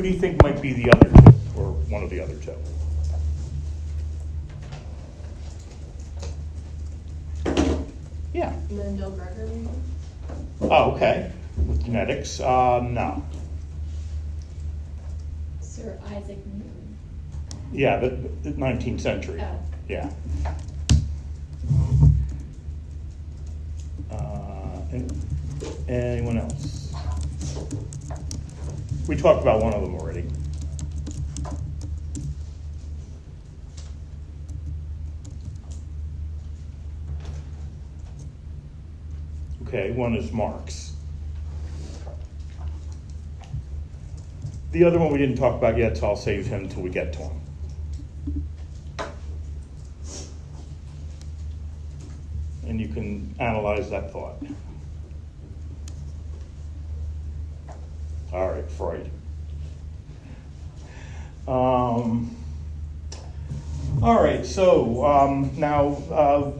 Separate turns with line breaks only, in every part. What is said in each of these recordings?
Who do you think might be the other two, or one of the other two? Yeah.
Mendel Gregor, maybe?
Oh, okay. With genetics, no.
Sir Isaac Newton.
Yeah, the 19th century.
Oh.
Yeah. Anyone else? We talked about one of them already. Okay, one is Marx. The other one we didn't talk about yet, so I'll save him till we get to him. And you can analyze that thought. All right, Freud. All right, so now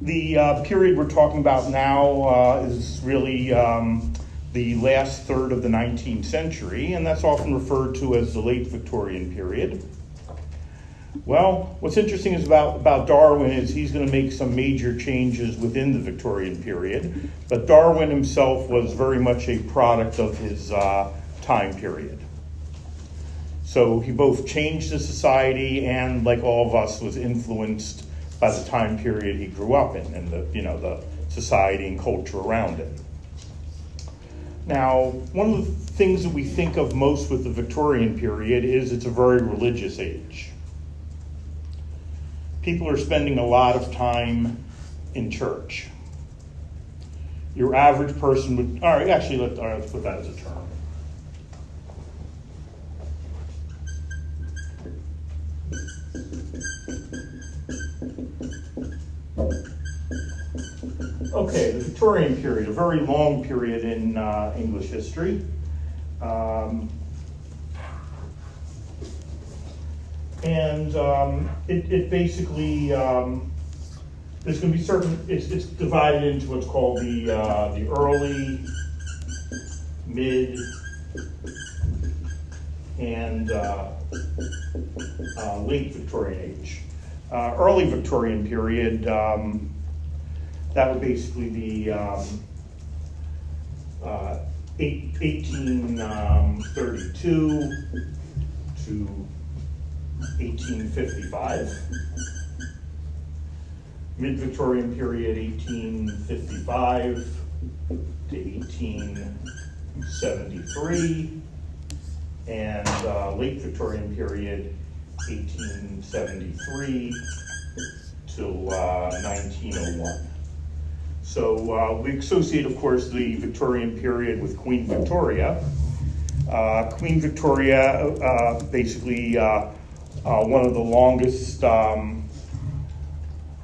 the period we're talking about now is really the last third of the 19th century, and that's often referred to as the late Victorian period. Well, what's interesting is about Darwin is he's going to make some major changes within the Victorian period, but Darwin himself was very much a product of his time period. So he both changed the society and, like all of us, was influenced by the time period he grew up in and the society and culture around it. Now, one of the things that we think of most with the Victorian period is it's a very religious age. People are spending a lot of time in church. Your average person would, let's put that as a term. Okay, the Victorian period, a very long period in English history. It basically, there's going to be it's divided into what's called the early, mid, and late Victorian age. Early Victorian period, that would basically be 1832 to 1855. Mid-Victorian period, 1855 to 1873. And late Victorian period, 1873 till 1901. So we associate, of course, the Victorian period with Queen Victoria. Queen Victoria, basically one of the longest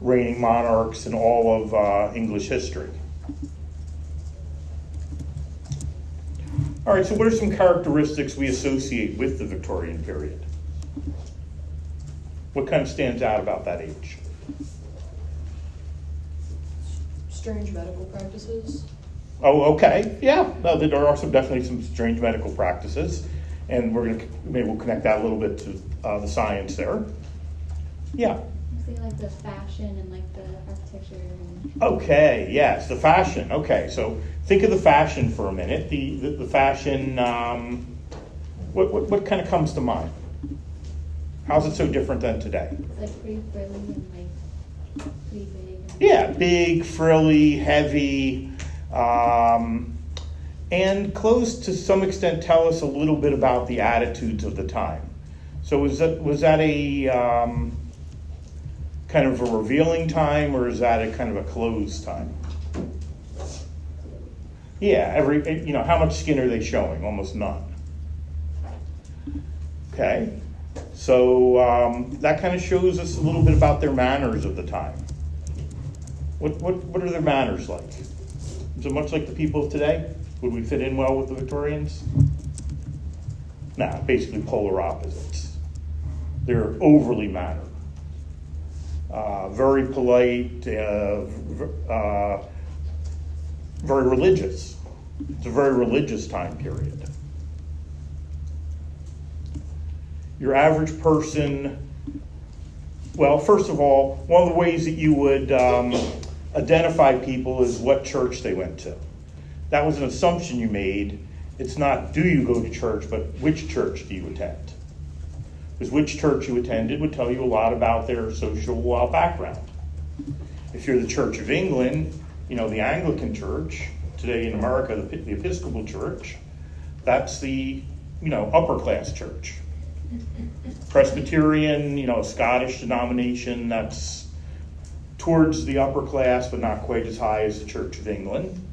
reigning monarchs in all of English history. All right, so what are some characteristics we associate with the Victorian period? What kind of stands out about that age?
Strange medical practices.
Oh, okay. Yeah, no, there are definitely some strange medical practices, and maybe we'll connect that a little bit to the science there. Yeah.
I think like the fashion and like the architecture.
Okay. Yes, the fashion. Okay, so think of the fashion for a minute. The fashion. What kind of comes to mind? How's it so different than today?
It's like pretty frilly and like pretty big.
Yeah, big, frilly, heavy, and clothes to some extent tell us a little bit about the attitudes of the time. So was that a kind of a revealing time, or is that a kind of a closed time? Yeah, how much skin are they showing? Almost none. Okay, so that kind of shows us a little bit about their manners of the time. What are their manners like? Is it much like the people of today? Would we fit in well with the Victorians? No, basically polar opposites. They're overly mannered, very polite, very religious. It's a very religious time period. Your average person, well, first of all, one of the ways that you would identify people is what church they went to. That was an assumption you made. It's not do you go to church, but which church do you attend? Because which church you attended would tell you a lot about their social background. If you're the Church of England, the Anglican Church, today in America, the Episcopal Church, that's the, upper class church. Presbyterian, Scottish denomination, that's towards the upper class, but not quite as high as the Church of England.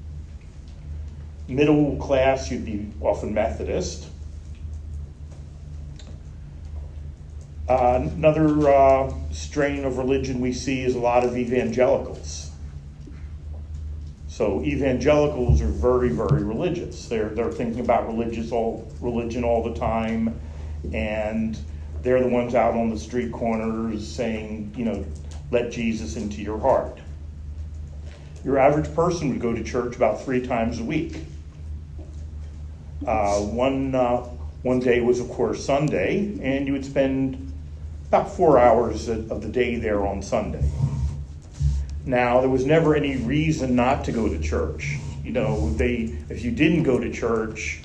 Middle class, you'd be often Methodist. Another strain of religion we see is a lot of evangelicals. So evangelicals are very, very religious. They're thinking about religion all the time, and they're the ones out on the street corners saying, let Jesus into your heart. Your average person would go to church about 3 times a week. One day was, of course, Sunday, and you would spend about 4 hours of the day there on Sunday. Now, there was never any reason not to go to church. If you didn't go to church,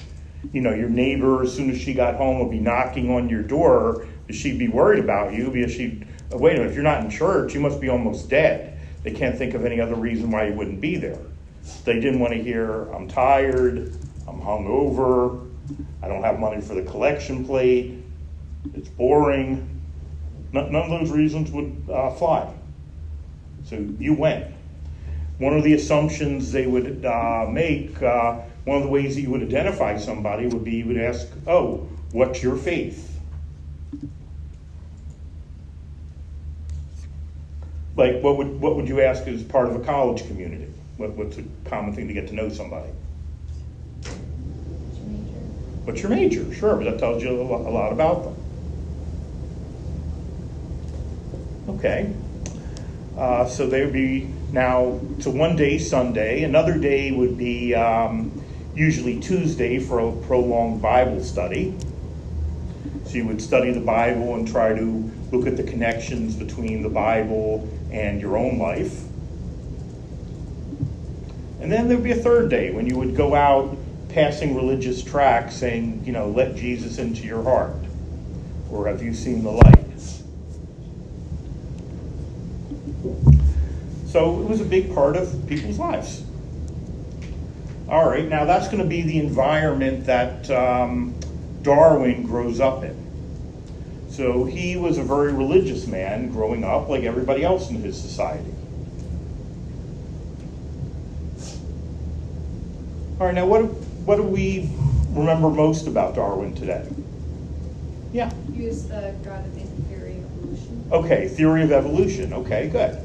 your neighbor, as soon as she got home, would be knocking on your door, because she'd be worried about you, because wait a minute, if you're not in church, you must be almost dead. They can't think of any other reason why you wouldn't be there. They didn't want to hear, I'm tired, I'm hungover, I don't have money for the collection plate, it's boring. None of those reasons would fly. So you went. One of the assumptions they would make, one of the ways that you would identify somebody would be you would ask, what's your faith? Like, what would you ask as part of a college community? What's a common thing to get to know somebody? What's your major? Sure, but that tells you a lot about them. Okay. So they would be now, so one day Sunday, another day would be usually Tuesday for a prolonged Bible study. So you would study the Bible and try to look at the connections between the Bible and your own life. And then there would be a third day when you would go out passing religious tracts saying, let Jesus into your heart. Or have you seen the light? So it was a big part of people's lives. All right, now that's going to be the environment that Darwin grows up in. So he was a very religious man growing up like everybody else in his society. All right, now what do we remember most about Darwin today? Yeah.
Use the God of theory of evolution.
Okay, theory of evolution. Okay, good.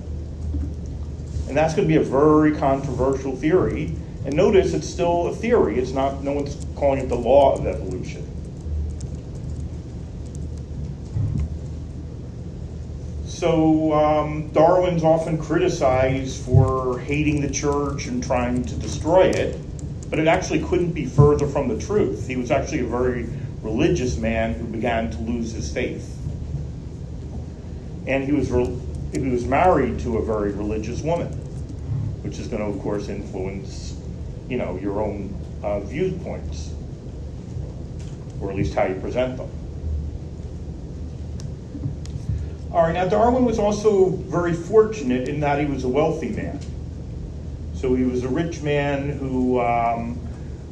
And that's going to be a very controversial theory. And notice it's still a theory. It's not, no one's calling it the law of evolution. So Darwin's often criticized for hating the church and trying to destroy it, but it actually couldn't be further from the truth. He was actually a very religious man who began to lose his faith. And he was married to a very religious woman, which is going to, of course, influence, your own viewpoints, or at least how you present them. All right, now Darwin was also very fortunate in that he was a wealthy man. So he was a rich man who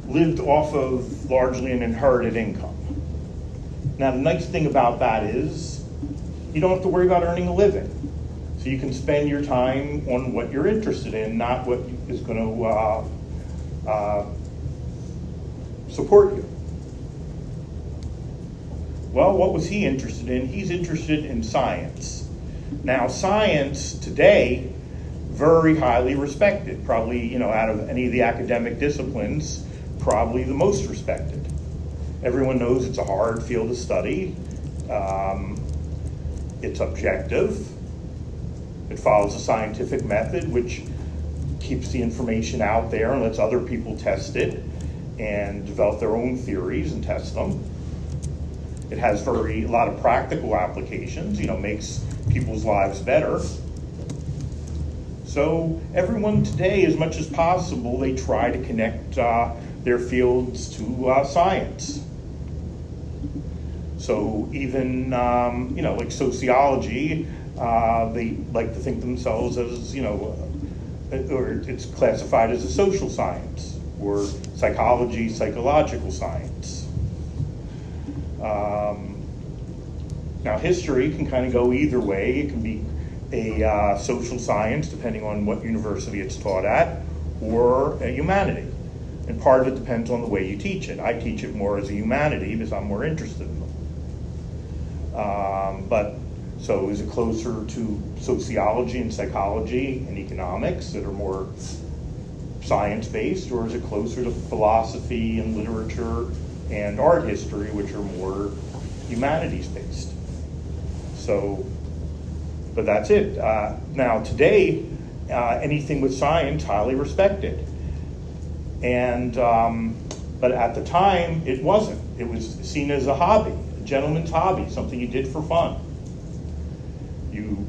lived off of largely an inherited income. Now the nice thing about that is you don't have to worry about earning a living. So you can spend your time on what you're interested in, not what is going to support you. Well, what was he interested in? He's interested in science. Now, science today, very highly respected. Probably, out of any of the academic disciplines, probably the most respected. Everyone knows it's a hard field to study. It's objective. It follows a scientific method, which keeps the information out there and lets other people test it and develop their own theories and test them. It has a lot of practical applications, makes people's lives better. So everyone today, as much as possible, they try to connect their fields to science. So even, like sociology, they like to think themselves as, or it's classified as a social science, or psychology, psychological science. Now history can kind of go either way. It can be a social science, depending on what university it's taught at, or a humanity. And part of it depends on the way you teach it. I teach it more as a humanity because I'm more interested in them. So is it closer to sociology and psychology and economics that are more science-based, or is it closer to philosophy and literature and art history, which are more humanities-based? So, but that's it. Now today, anything with science, highly respected. And, but at the time, it wasn't. It was seen as a hobby, a gentleman's hobby, something you did for fun. You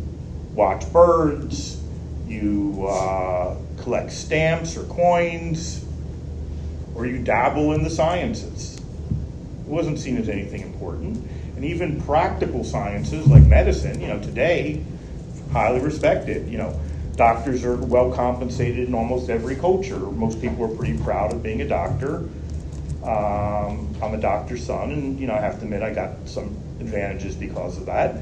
watch birds, you collect stamps or coins, or you dabble in the sciences. It wasn't seen as anything important. And even practical sciences like medicine, today, highly respected. Doctors are well compensated in almost every culture. Most people are pretty proud of being a doctor. I'm a doctor's son, and I have to admit I got some advantages because of that.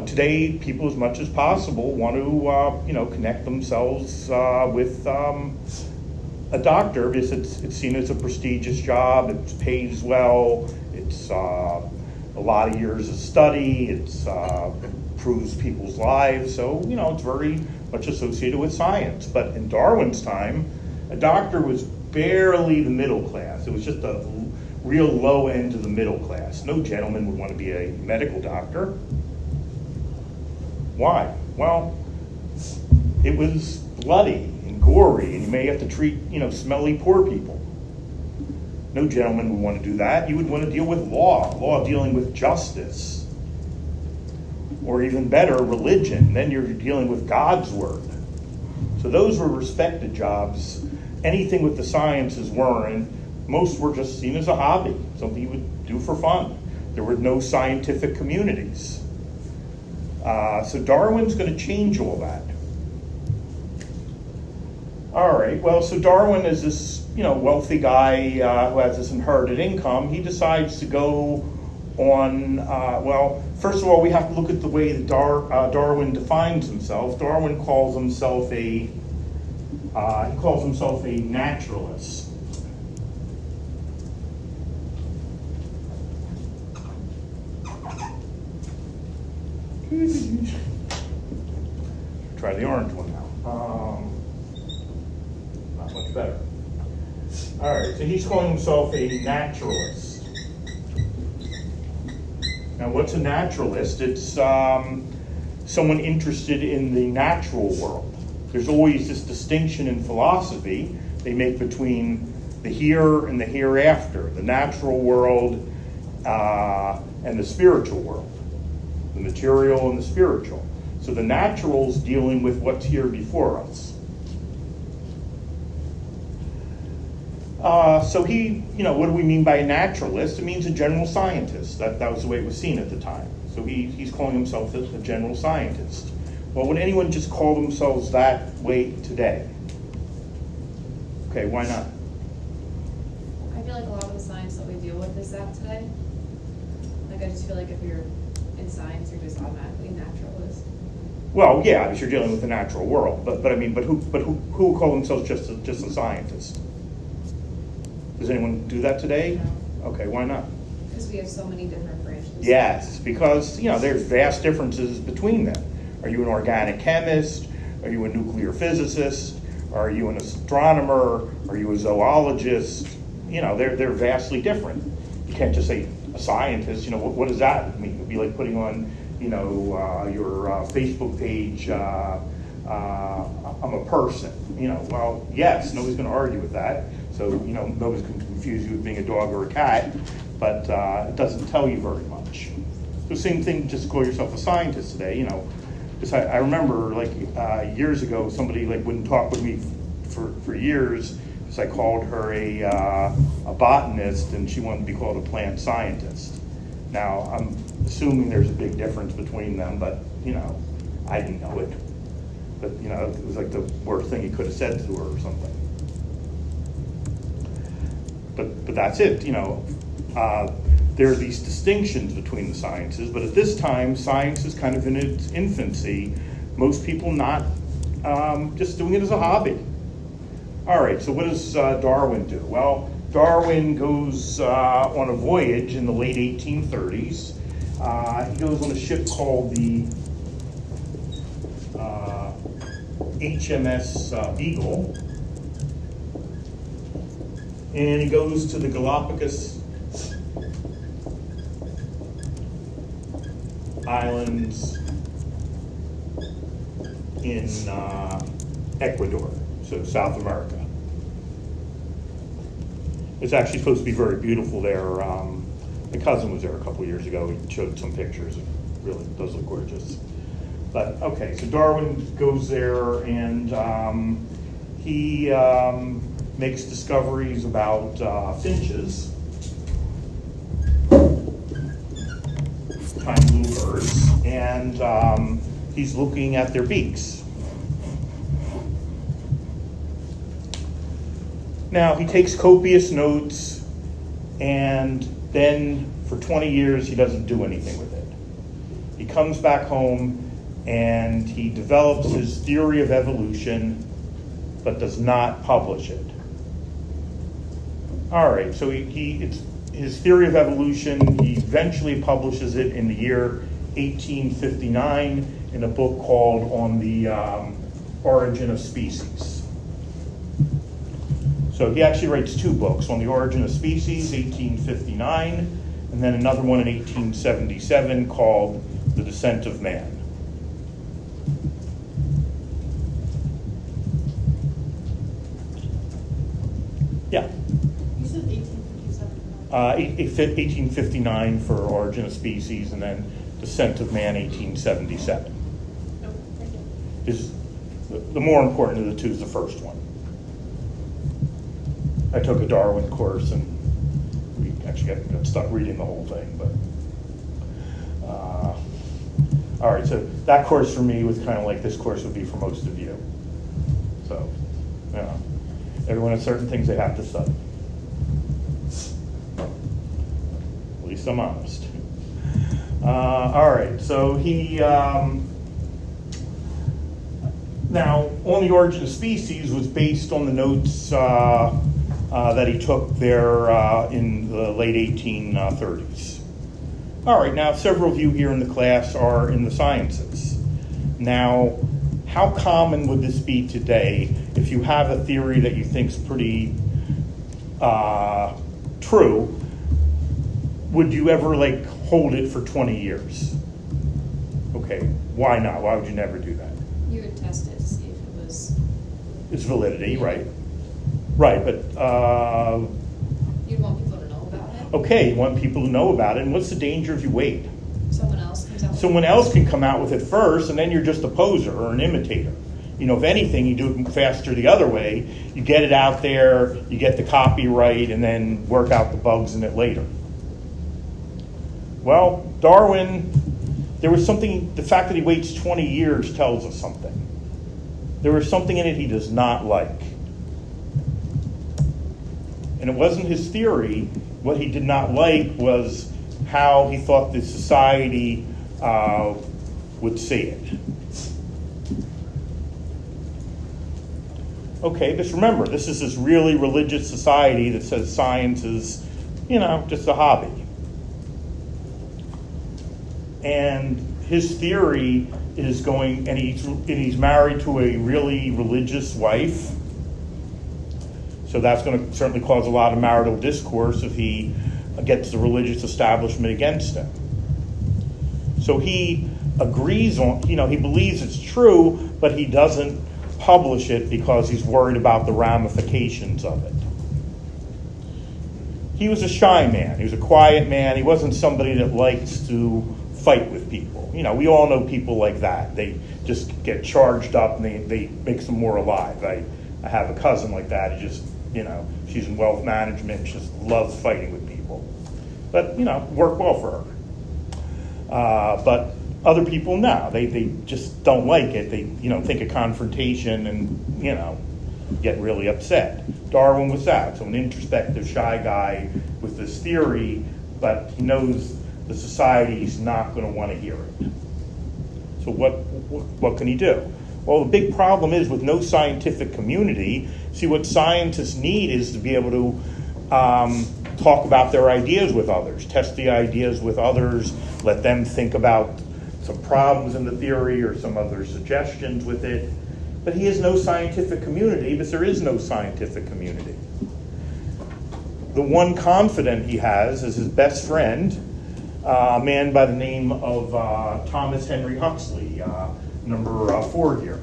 Today people, as much as possible, want to connect themselves with a doctor because it's seen as a prestigious job. It pays well. It's a lot of years of study. It improves people's lives. So it's very much associated with science. But in Darwin's time, a doctor was barely the middle class. It was just a real low end of the middle class. No gentleman would want to be a medical doctor. Why? Well, it was bloody and gory, and you may have to treat, smelly poor people. No gentleman would want to do that. You would want to deal with law dealing with justice. Or even better, religion. Then you're dealing with God's word. So those were respected jobs. Anything with the sciences weren't. Most were just seen as a hobby, something you would do for fun. There were no scientific communities. So Darwin's going to change all that. All right, well, so Darwin is this, wealthy guy who has this inherited income. He decides to go on, first of all, we have to look at the way that Darwin defines himself. Darwin calls himself a naturalist. Try the orange one now. Not much better. All right, so he's calling himself a naturalist. Now, what's a naturalist? It's someone interested in the natural world. There's always this distinction in philosophy they make between the here and the hereafter, the natural world and the spiritual world, the material and the spiritual. So the natural's dealing with what's here before us. So he, what do we mean by a naturalist? It means a general scientist. That was the way it was seen at the time. So he's calling himself a general scientist. Well, would anyone just call themselves that way today? Okay, why not?
I feel like a lot of the science that we deal with is that today. Like, I just feel like if you're in science, you're just automatically a naturalist.
Well, yeah, because you're dealing with the natural world. But who will call themselves just a scientist? Does anyone do that today?
No.
Okay, why not?
Because we have so many different branches.
Yes, because there's vast differences between them. Are you an organic chemist? Are you a nuclear physicist? Are you an astronomer? Are you a zoologist? They're vastly different. You can't just say a scientist. What does that mean? It'd be like putting on your Facebook page. I'm a person. Well, yes, nobody's going to argue with that. So, nobody's going to confuse you with being a dog or a cat, but it doesn't tell you very much. So same thing, just call yourself a scientist today, Because I remember, years ago, somebody, wouldn't talk with me for years because I called her a botanist, and she wanted to be called a plant scientist. Now, I'm assuming there's a big difference between them, but, I didn't know it. But, it was like the worst thing he could have said to her or something. But that's it, there are these distinctions between the sciences, but at this time, science is kind of in its infancy. Most people not just doing it as a hobby. All right, so what does Darwin do? Well, Darwin goes on a voyage in the late 1830s. He goes on a ship called the HMS Beagle. And he goes to the Galapagos Islands in Ecuador, so South America. It's actually supposed to be very beautiful there. My cousin was there a couple years ago. He showed some pictures. It really does look gorgeous. But okay, so Darwin goes there, and he makes discoveries about finches, tiny little birds, and he's looking at their beaks. Now, he takes copious notes, and then for 20 years he doesn't do anything with it. He comes back home and he develops his theory of evolution, but does not publish it. All right, so it's his theory of evolution, he eventually publishes it in the year 1859 in a book called On the Origin of Species. So he actually writes two books, On the Origin of Species, 1859, and then another one in 1877 called The Descent of Man. Yeah.
You said 1857.
1859 for Origin of Species, and then Descent of Man, 1877.
Oh, thank you.
Is the more important of the two is the first one. I took a Darwin course, and we actually got stuck reading the whole thing. But all right, so that course for me was kind of like this course would be for most of you. So, everyone has certain things they have to study. At least I'm honest. All right, so he now On the Origin of Species was based on the notes that he took there in the late 1830s. All right, now several of you here in the class are in the sciences. Now, how common would this be today if you have a theory that you think is pretty true? Would you ever hold it for 20 years? Okay, why not? Why would you never do that?
You would test it to see if it was.
It's validity, right? Right, but
You'd want people to know about it.
okay, you want people to know about it, and what's the danger if you wait?
Someone else comes out.
Someone else can come out with it first, and then you're just a poser or an imitator. If anything, you do it faster the other way. You get it out there, you get the copyright, and then work out the bugs in it later. Well, Darwin, there was something, the fact that he waits 20 years tells us something. There was something in it he does not like. And it wasn't his theory. What he did not like was how he thought the society would see it. Okay, just remember, this is this really religious society that says science is, just a hobby. And his theory is going, and he's married to a really religious wife. So that's going to certainly cause a lot of marital discourse if he gets the religious establishment against him. So he agrees on, he believes it's true, but he doesn't publish it because he's worried about the ramifications of it. he was a shy man. He was a quiet man. He wasn't somebody that liked to fight with people. You know, we all know people like that. They just get charged up and they makes them more alive. I have a cousin like that. He just, you know, she's in wealth management. She just loves fighting with people. But, you know, worked well for her. But other people, no. They just don't like it. They, you know, think of confrontation and, you know, get really upset. Darwin was that. So an introspective, shy guy with this theory, but he knows the society's not going to want to hear it. So what can he do? Well, the big problem is with no scientific community, see, what scientists need is to be able to talk about their ideas with others, test the ideas with others, let them think about some problems in the theory or some other suggestions with it. But he has no scientific community because there is no scientific community. The one confidant he has is his best friend, a man by the name of Thomas Henry Huxley, number 4 here.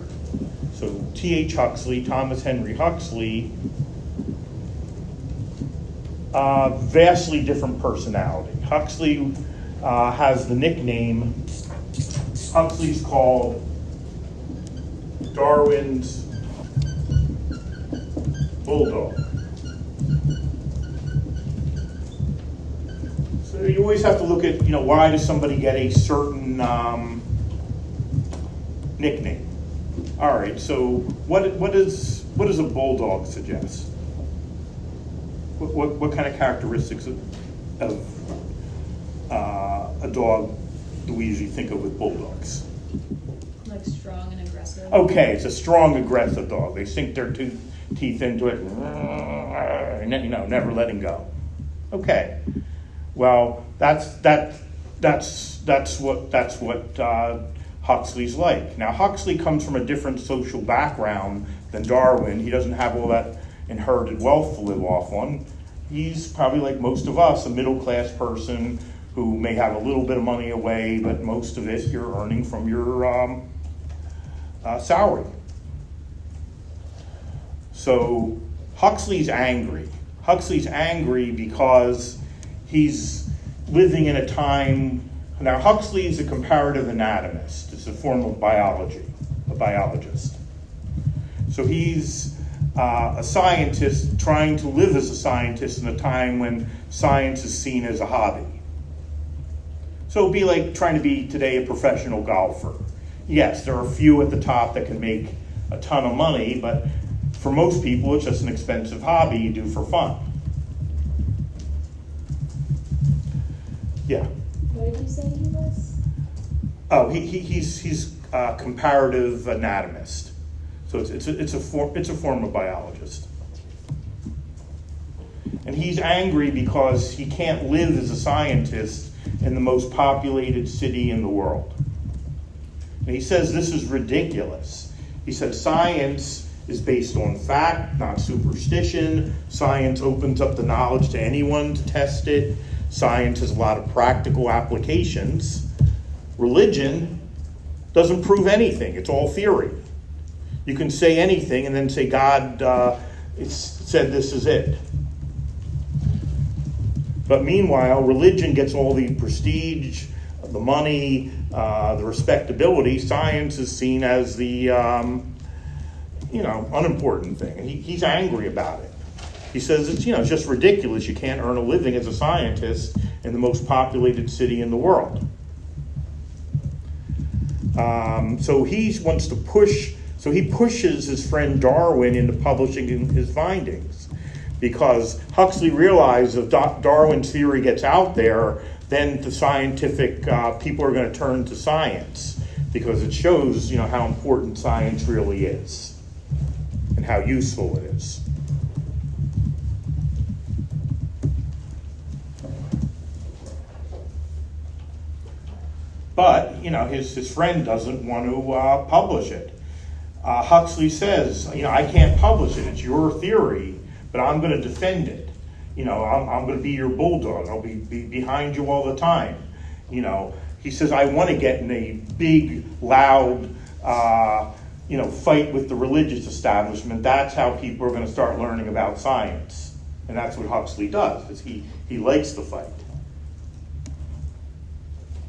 So T.H. Huxley, Thomas Henry Huxley, vastly different personality. Huxley has the nickname, Huxley's called Darwin's bulldog. So you always have to look at, you know, why does somebody get a certain nickname? All right, so what does a bulldog suggest? What kind of characteristics of a dog do we usually think of with bulldogs?
Like strong and aggressive.
Okay, it's a strong, aggressive dog. They sink their teeth into it, and you know, never letting go. Okay, well, that's what Huxley's like. Now, Huxley comes from a different social background than Darwin. He doesn't have all that inherited wealth to live off on. He's probably like most of us, a middle-class person who may have a little bit of money away, but most of it you're earning from your salary. So Huxley's angry. Huxley's angry because he's living in a time. Now, Huxley's a comparative anatomist. It's a form of biology, a biologist. So he's a scientist trying to live as a scientist in a time when science is seen as a hobby. So it'd be like trying to be today a professional golfer. Yes, there are a few at the top that can make a ton of money, but for most people, it's just an expensive hobby you do for fun. Yeah.
What did you say he was?
Oh, he's a comparative anatomist. So it's a form of biologist. And he's angry because he can't live as a scientist in the most populated city in the world. And he says this is ridiculous. He said science is based on fact, not superstition. Science opens up the knowledge to anyone to test it. Science has a lot of practical applications. Religion doesn't prove anything. It's all theory. You can say anything and then say God said this is it. But meanwhile, religion gets all the prestige, the money, the respectability. Science is seen as the unimportant thing. And he's angry about it. He says it's just ridiculous. You can't earn a living as a scientist in the most populated city in the world. So he wants to push. So he pushes his friend Darwin into publishing his findings, because Huxley realized if Darwin's theory gets out there, then the scientific people are going to turn to science, because it shows how important science really is and how useful it is. But his friend doesn't want to publish it. Huxley says, I can't publish it. It's your theory, but I'm going to defend it. I'm going to be your bulldog. I'll be behind you all the time. He says, I want to get in a big, loud, fight with the religious establishment. That's how people are going to start learning about science. And that's what Huxley does, is he likes the fight.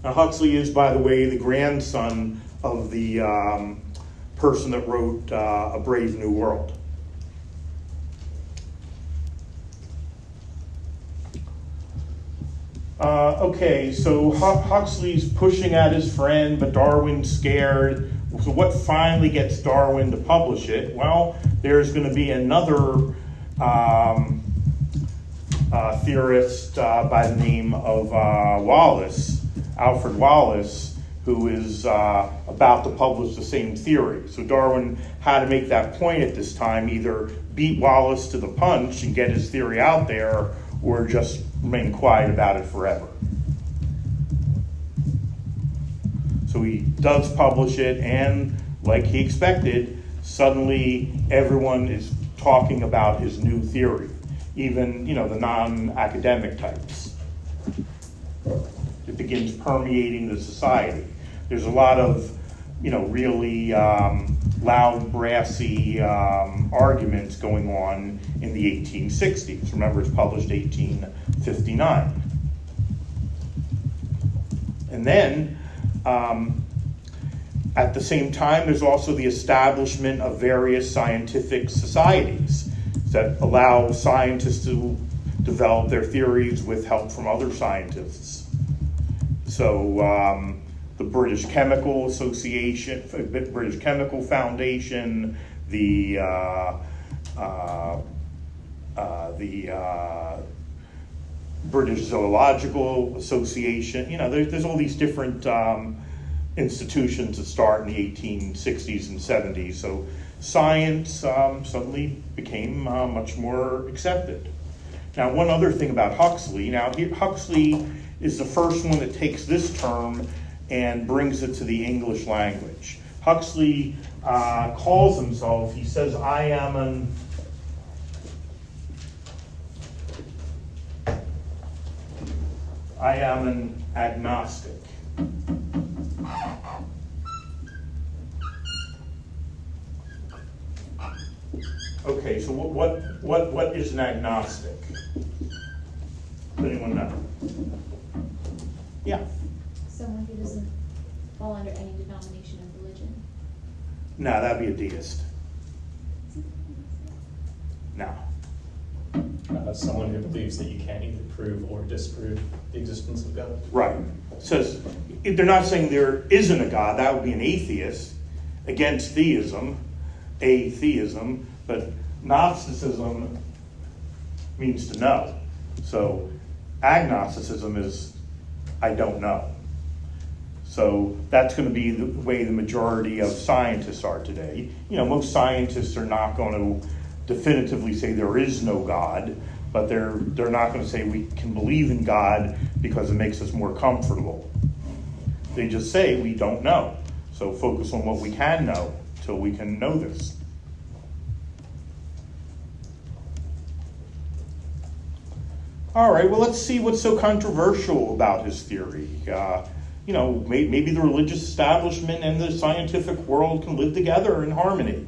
Now, Huxley is, by the way, the grandson of the person that wrote A Brave New World. Okay, so Huxley's pushing at his friend, but Darwin's scared. So what finally gets Darwin to publish it? Well, there's going to be another theorist by the name of Wallace, Alfred Wallace, who is about to publish the same theory. So Darwin had to make that point at this time, either beat Wallace to the punch and get his theory out there, or just remain quiet about it forever. So he does publish it, and like he expected, suddenly everyone is talking about his new theory, even the non-academic types. It begins permeating the society. There's a lot of really loud, brassy arguments going on in the 1860s. Remember, it's published 1859. And then, at the same time, there's also the establishment of various scientific societies that allow scientists to develop their theories with help from other scientists. So, the British Chemical Association, British Chemical Foundation, the British Zoological Association. There's all these different institutions that start in the 1860s and 70s. So science suddenly became much more accepted. Now, one other thing about Huxley. Huxley is the first one that takes this term and brings it to the English language. Huxley calls himself, he says, I am an agnostic. Okay, so what is an agnostic? Does anyone know? Yeah.
Someone who doesn't fall under any denomination of religion.
No, that'd be a deist. No.
Someone who believes that you can't either prove or disprove the existence of God.
Right. Says they're not saying there isn't a God. That would be an atheist against theism, atheism. But Gnosticism means to know. So agnosticism is I don't know. So that's going to be the way the majority of scientists are today. Most scientists are not going to definitively say there is no God, but they're not going to say we can believe in God because it makes us more comfortable. They just say we don't know. So focus on what we can know till we can know this. All right, well, let's see what's so controversial about his theory. Maybe the religious establishment and the scientific world can live together in harmony.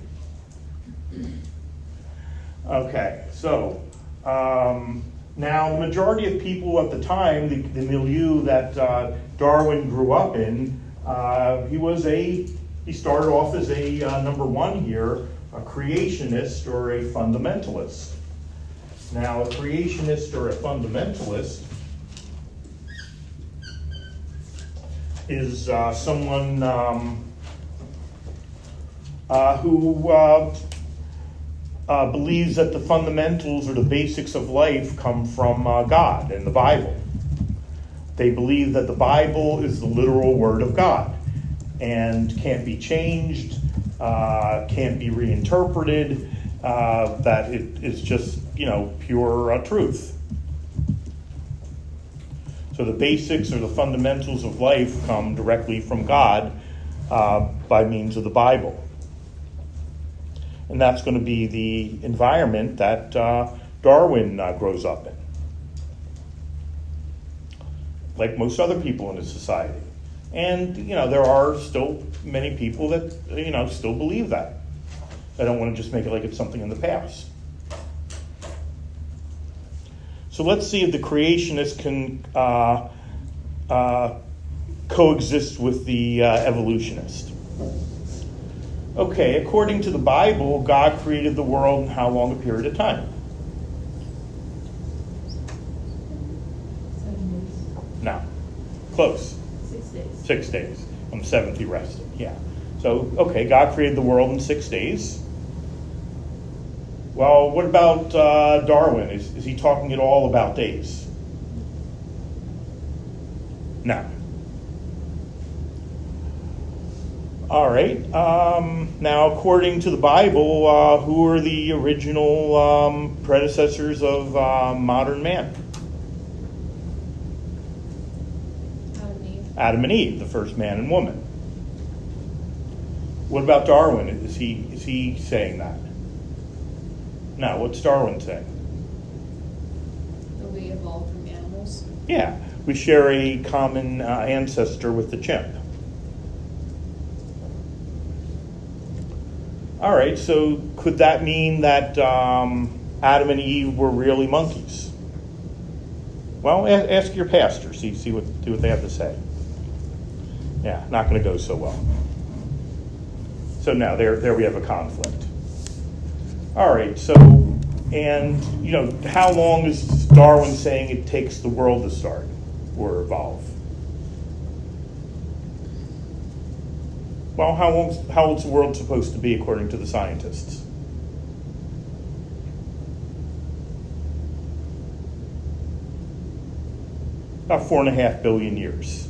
Okay, so now the majority of people at the time, the milieu that Darwin grew up in, he started off as a number one here, a creationist or a fundamentalist. Now, a creationist or a fundamentalist is someone who believes that the fundamentals or the basics of life come from God and the Bible. They believe that the Bible is the literal word of God and can't be changed, can't be reinterpreted, that it is just, pure truth. So the basics or the fundamentals of life come directly from God by means of the Bible. And that's going to be the environment that Darwin grows up in. Like most other people in his society. And, there are still many people that, still believe that. I don't want to just make it like it's something in the past. So let's see if the creationists can coexist with the evolutionist. Okay, according to the Bible, God created the world in how long a period of time?
7 days.
No. Close.
6 days.
6 days. On the seventh he rested. Yeah. So, okay, God created the world in 6 days. Well, what about Darwin? Is he talking at all about days? No. All right. Now, according to the Bible, who are the original predecessors of modern man?
Adam and Eve.
Adam and Eve, the first man and woman. What about Darwin? Is he saying that? No. What's Darwin saying?
That we evolved from animals.
Yeah, we share a common ancestor with the chimp. All right, so could that mean that Adam and Eve were really monkeys? Well, ask your pastor. See what they have to say. Yeah, not going to go so well. So now there we have a conflict. All right, so, and, how long is Darwin saying it takes the world to start or evolve? Well, how old's the world supposed to be according to the scientists? About 4.5 billion years.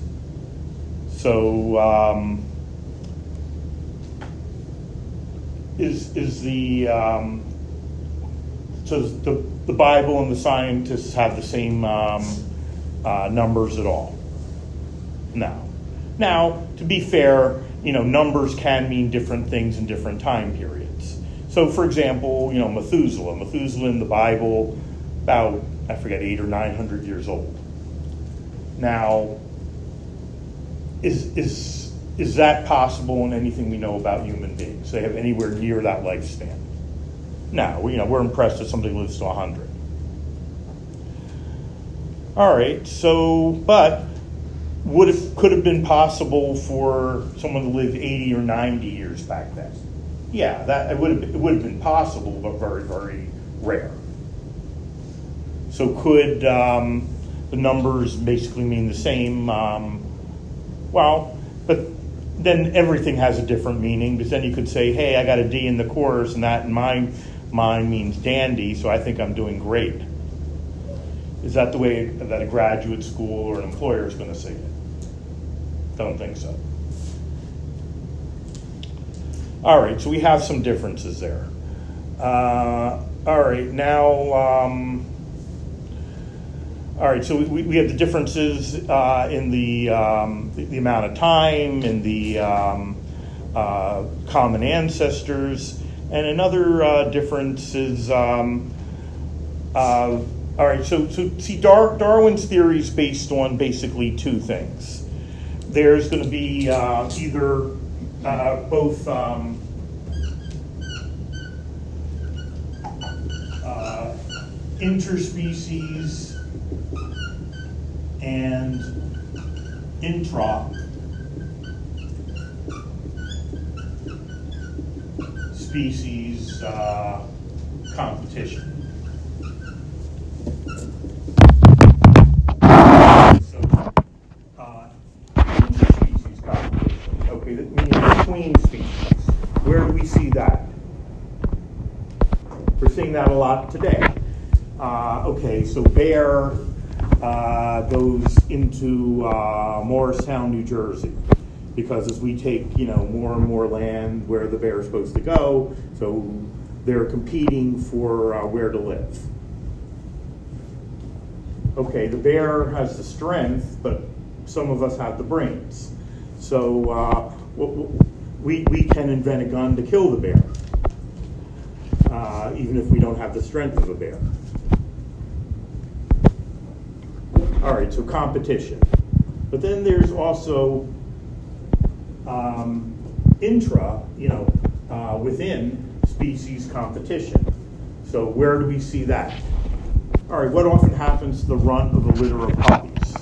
So, does the Bible and the scientists have the same numbers at all? No. Now, to be fair, numbers can mean different things in different time periods. So, for example, Methuselah in the Bible, about, 800 or 900 years old. Now, is that possible in anything we know about human beings? They have anywhere near that lifespan? No, we're impressed if somebody lives to 100. All right, so, but could have been possible for someone to live 80 or 90 years back then? Yeah, it would have been possible, but very, very rare. So could the numbers basically mean the same? Well, but then everything has a different meaning, because then you could say, hey, I got a D in the course, and that in my mind means dandy, so I think I'm doing great. Is that the way that a graduate school or an employer is going to say it? Don't think so. All right, so we have some differences there. All right, now, all right, so we have the differences in the amount of time, in the common ancestors, and another difference is, all right, so see, Darwin's theory is based on basically two things. There's going to be either both interspecies and intra-species competition. Interspecies competition. Okay, that means between species. Where do we see that? We're seeing that a lot today. Okay, so bear goes into Morristown, New Jersey, because as we take more and more land where the bear is supposed to go, so they're competing for where to live. Okay, the bear has the strength, but some of us have the brains. So we can invent a gun to kill the bear, even if we don't have the strength of a bear. All right, so competition. But then there's also within species competition. So where do we see that? All right, what often happens to the runt of a litter of puppies?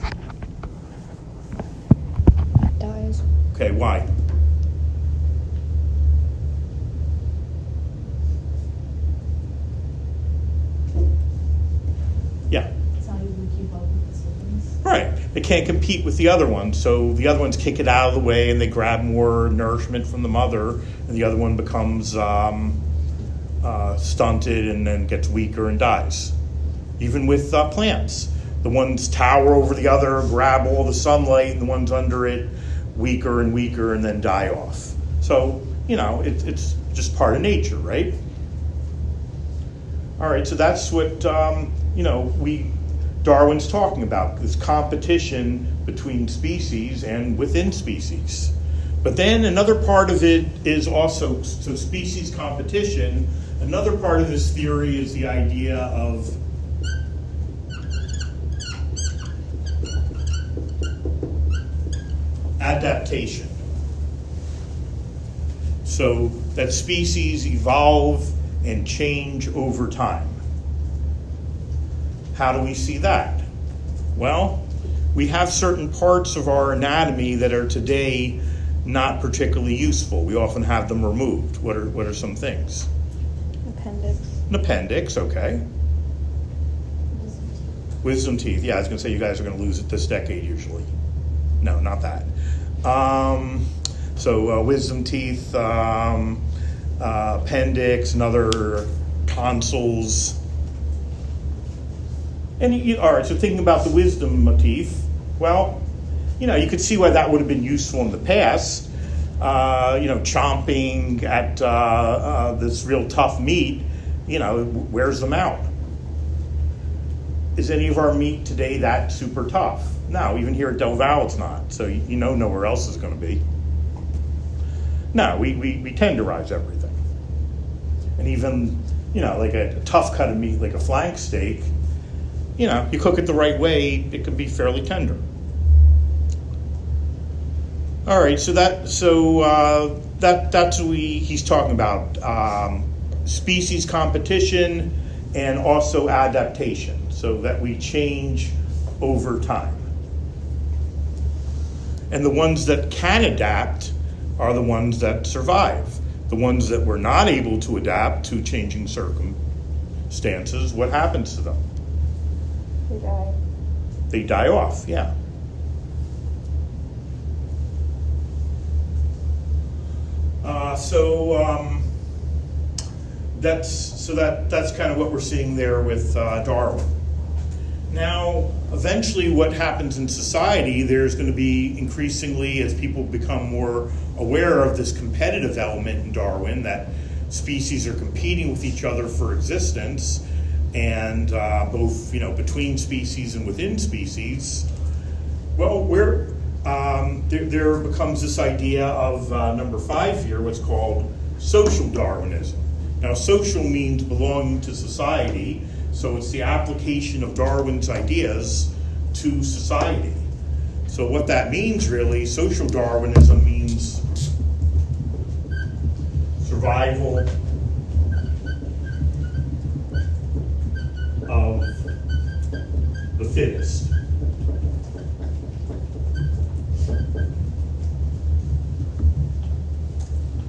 Dies.
Okay, why? Yeah.
It's not able to keep up with the siblings.
Right. They can't compete with the other ones, so the other ones kick it out of the way and they grab more nourishment from the mother, and the other one becomes stunted and then gets weaker and dies. Even with plants, the ones tower over the other, grab all the sunlight, and the ones under it weaker and weaker and then die off. So, it's just part of nature, right? All right, so that's what, Darwin's talking about, this competition between species and within species. But then another part of it is also, so species competition, another part of this theory is the idea of adaptation. So that species evolve and change over time. How do we see that? Well, we have certain parts of our anatomy that are today not particularly useful. We often have them removed. What are some things?
Appendix.
An appendix, okay. Wisdom teeth. Yeah, I was going to say you guys are going to lose it this decade usually. No, not that. Wisdom teeth, appendix, and other tonsils. And all right, so thinking about the wisdom teeth, well, you could see why that would have been useful in the past. Chomping at this real tough meat, wears them out. Is any of our meat today that super tough? No, even here at Del Valle it's not. So nowhere else is going to be. No, we tenderize everything. And even, like a tough cut of meat, like a flank steak, you cook it the right way, it can be fairly tender. All right, so that's what he's talking about, species competition and also adaptation, so that we change over time. And the ones that can adapt are the ones that survive. The ones that were not able to adapt to changing circumstances, what happens to them?
They die.
They die off, yeah. That's kind of what we're seeing there with Darwin. Now, eventually what happens in society, there's going to be increasingly, as people become more aware of this competitive element in Darwin, that species are competing with each other for existence, and both between species and within species. Well, there becomes this idea of number 5 here, what's called social Darwinism. Now, social means belonging to society, so it's the application of Darwin's ideas to society. So what that means really, social Darwinism means survival of the fittest.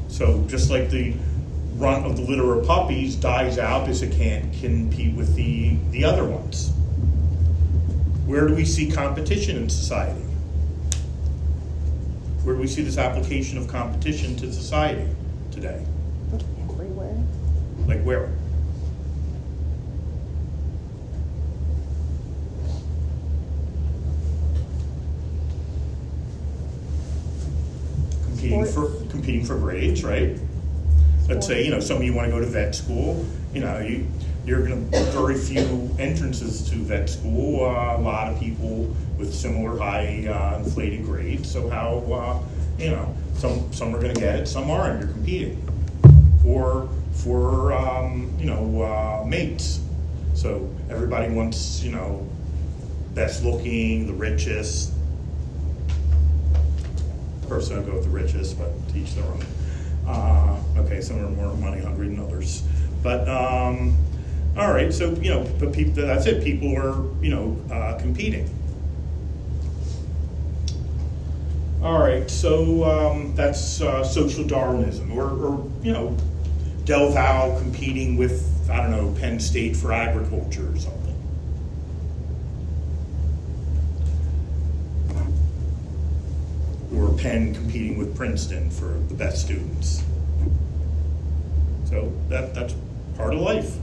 So just like the runt of the litter of puppies dies out because it can't compete with the other ones. Where do we see competition in society? Where do we see this application of competition to society today?
Everywhere.
Like where? Competing for grades, right? Let's say, some of you want to go to vet school, you're going to very few entrances to vet school, a lot of people with similar high inflated grades, so how, some are going to get it, some aren't, you're competing. Or for, mates. So everybody wants, best looking, the richest. Personally, I'll go with the richest, but to each their own. Okay, some are more money hungry than others. But All right, so, but people, that's it. People are, competing. All right, so that's social Darwinism, or Del Valle competing with, I don't know, Penn State for agriculture or something. Or Penn competing with Princeton for the best students. So that's part of life.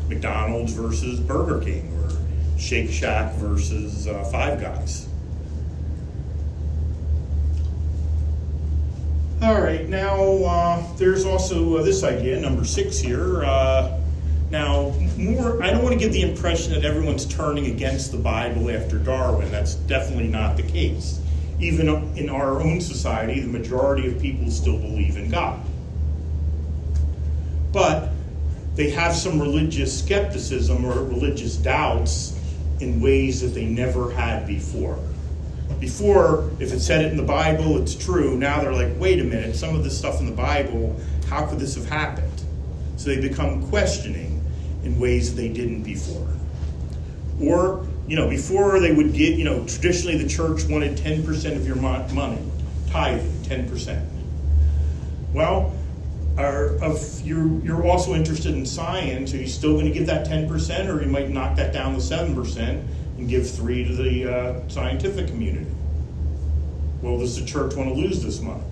McDonald's versus Burger King, or Shake Shack versus Five Guys. All right, now there's also this idea, number 6 here. Now, I don't want to give the impression that everyone's turning against the Bible after Darwin. That's definitely not the case. Even in our own society, the majority of people still believe in God. But they have some religious skepticism or religious doubts in ways that they never had before. Before, if it said it in the Bible, it's true. Now they're like, wait a minute, some of this stuff in the Bible, how could this have happened? So they become questioning in ways that they didn't before. Or, before they would get, traditionally the church wanted 10% of your money, tithing, 10%. Well, if you're also interested in science, are you still going to give that 10%, or you might knock that down to 7% and give 3% to the scientific community? Well, does the church want to lose this money?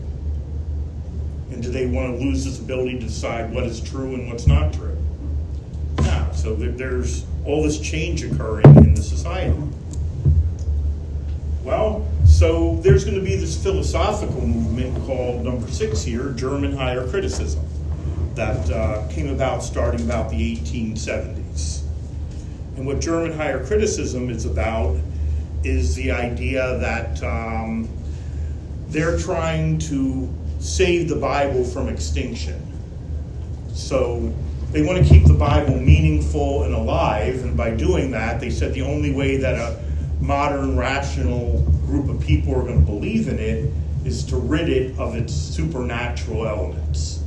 And do they want to lose this ability to decide what is true and what's not true? Now, so there's all this change occurring in the society. Well, so there's going to be this philosophical movement called number 6 here, German higher criticism, that came about starting about the 1870s. And what German higher criticism is about is the idea that they're trying to save the Bible from extinction. So they want to keep the Bible meaningful and alive, and by doing that, they said the only way that a modern, rational group of people are going to believe in it is to rid it of its supernatural elements.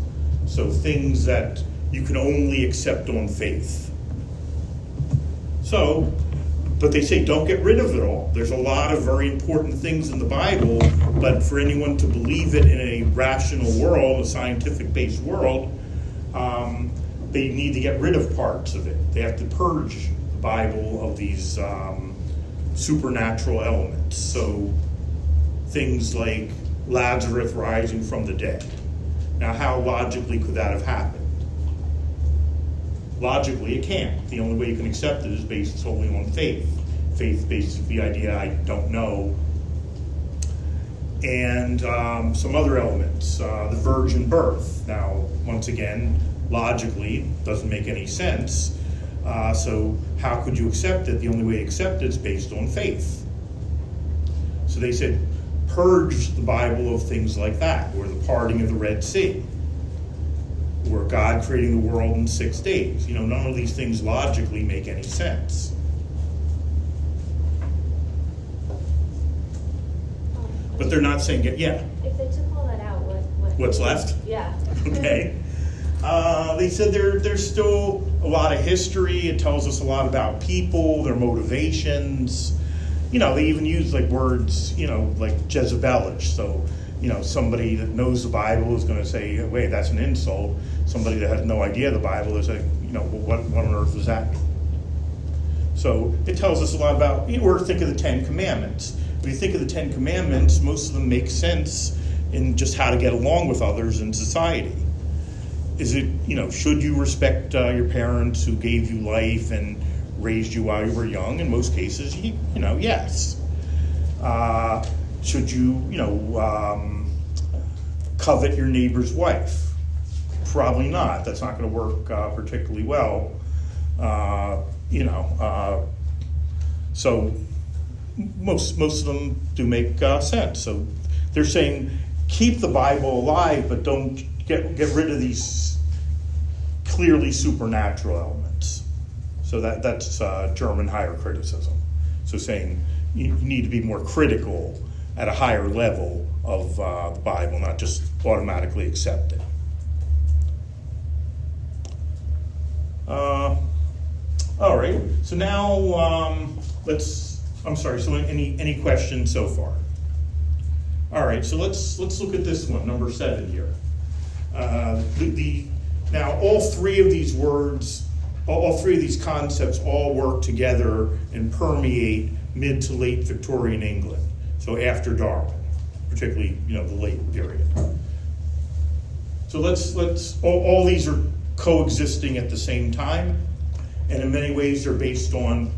So things that you can only accept on faith. So, but they say don't get rid of it all. There's a lot of very important things in the Bible, but for anyone to believe it in a rational world, a scientific-based world, they need to get rid of parts of it. They have to purge the Bible of these supernatural elements. So things like Lazarus rising from the dead. Now, how logically could that have happened? Logically, it can't. The only way you can accept it is based solely on faith. Faith based the idea I don't know. And some other elements, the virgin birth. Now, once again, logically, doesn't make any sense. So how could you accept it? The only way to accept it is based on faith. So they said, purge the Bible of things like that, or the parting of the Red Sea, or God creating the world in 6 days. None of these things logically make any sense. But they're not saying it yet.
If they took all that out,
What's left?
Yeah.
Okay. They said there's still a lot of history. It tells us a lot about people, their motivations. They even use words, like Jezebelish. So, somebody that knows the Bible is going to say, wait, that's an insult. Somebody that has no idea the Bible is like, what on earth does that mean? So it tells us a lot about, or think of the 10 Commandments. When you think of the 10 Commandments, most of them make sense in just how to get along with others in society. Is it, should you respect your parents who gave you life and raised you while you were young? In most cases, yes. Should you, covet your neighbor's wife? Probably not. That's not going to work particularly well. So most of them do make sense. So they're saying keep the Bible alive, but don't get rid of these clearly supernatural elements. So that's German higher criticism. So saying you need to be more critical at a higher level of the Bible, not just automatically accept it. All right, so now, I'm sorry, so any questions so far? All right, so let's look at this one, number 7 here. Now, all three of these words, all three of these concepts all work together and permeate mid to late Victorian England, so after Darwin, particularly, the late period. So all these are coexisting at the same time, and in many ways they're based on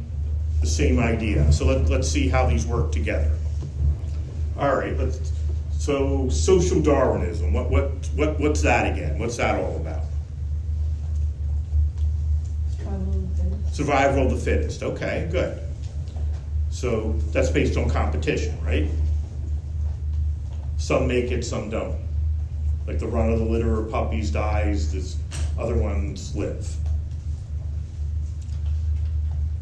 the same idea. So let's see how these work together. All right, so social Darwinism, what's that again? What's that all about? Survival of the fittest. Okay, good. So that's based on competition, right? Some make it, some don't. Like the run of the litter of puppies dies, the other ones live.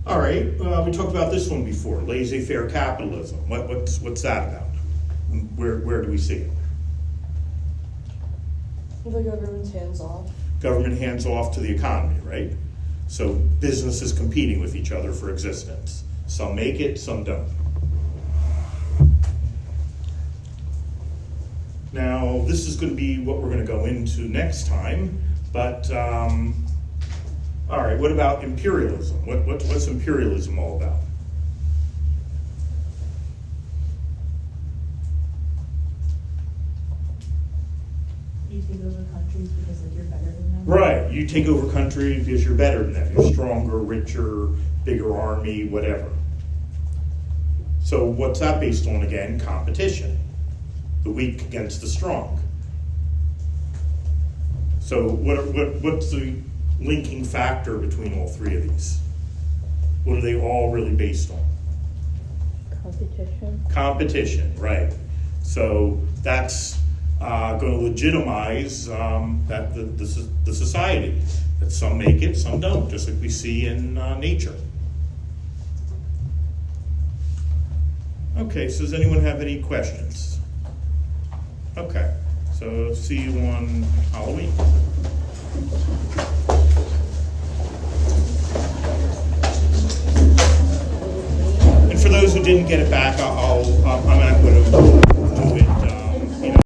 All right, we talked about this one before, laissez-faire capitalism. What's that about? Where do we see it?
The government's hands off.
Government hands off to the economy, right? So businesses competing with each other for existence. Some make it, some don't. Now, this is going to be what we're going to go into next time, but all right, what about imperialism? What's imperialism all about?
You take over countries because you're better than them.
Right, you take over country because you're better than them. You're stronger, richer, bigger army, whatever. So what's that based on again? Competition. The weak against the strong. So what's the linking factor between all three of these? What are they all really based on?
Competition.
Competition, right. So that's going to legitimize the society. That some make it, some don't, just like we see in nature. Okay, so does anyone have any questions? Okay, so see you on Halloween. And for those who didn't get it back, I'm not going to